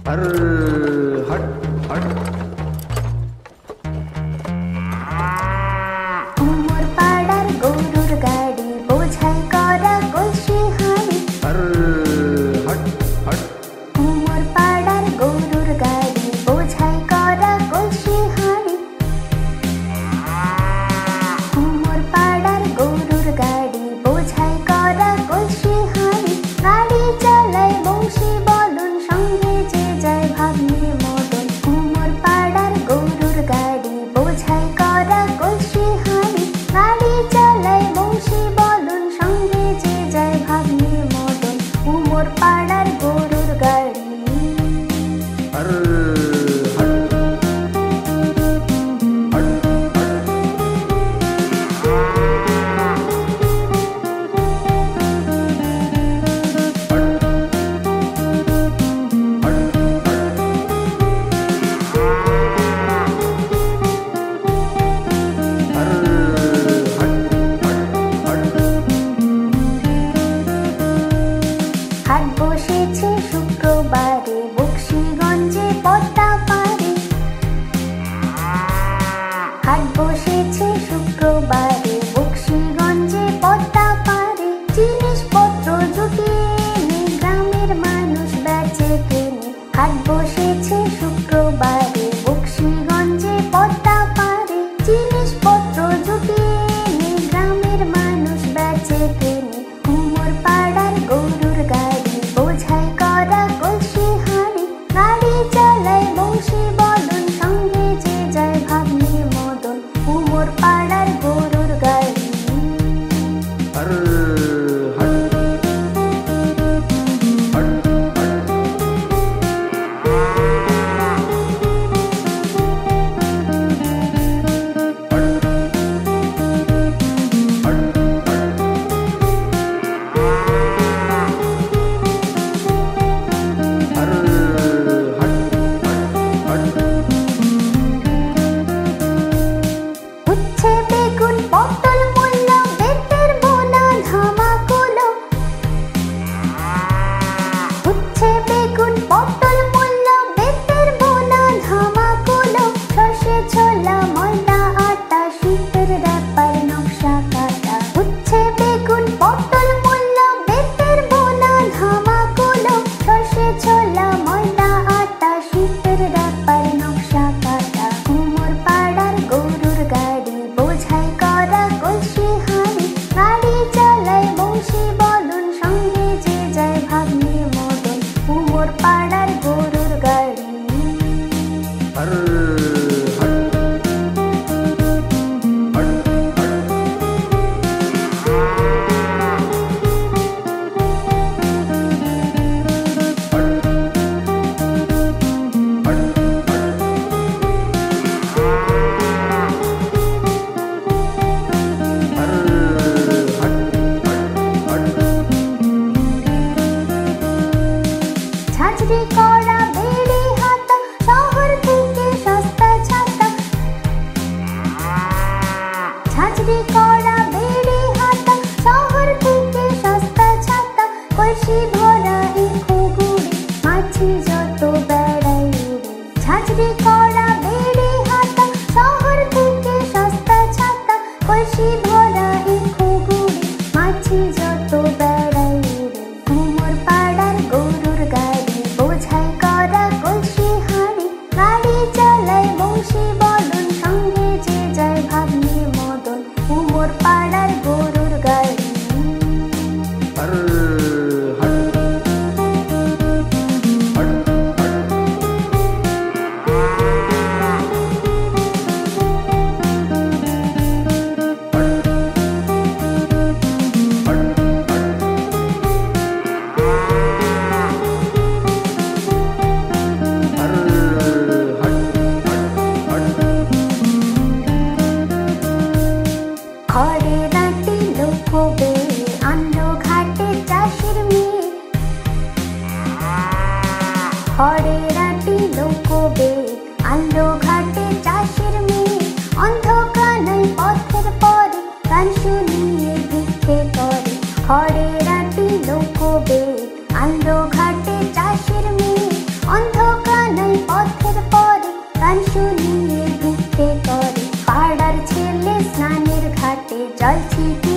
हर हट हट उमर पाड़ार गरुर गाड़ी बोझाई करा कलसी हाड़ी हर हट हट उमर पाड़ार गरुर गाड़ी बोझाई करा कलसी हाड़ी उमर पाड़ार गरुर गाड़ी बोझाई करा कलसी हाड़ी गाड़ी चालाय बंशी बलुन संगे जे जाय भाग्ने मदन उमर पाड़ार गरुर गाड़ी बोझाई करा कलसी हाड़ी गाड़ी चालाय बंशी बलुन संगे जे जाय भाग्ने मदन उमर पाड़ार गरुर गाड़ी हर हट হাট বসেছে শুক্রবারে বক্সিগঞ্জে পদ্মা পারে হাট বসেছে শুক্রবারে বক্সিগঞ্জে পদ্মা পারে জিনিসপত্র জুটিয়ে এনে গ্রামের মানুষ বেচে কেনে হাট বসেছে শুক্রবারে বক্সিগঞ্জে পদ্মা পারে জিনিসপত্র জুটিয়ে এনে গ্রামের মানুষ বেচে কেনে উমর পাড়ার গরুর গাড়ি বোঝাই করা কলসি হাড়ি গাড়ি চালায় বংশী বদন সঙ্গে যে যায় ভাগ্নে মদন উমর পাড়ার গরুর গাড়ি हर हट উচ্ছে বেগুন পটল মূল্য বেতের বোনা কি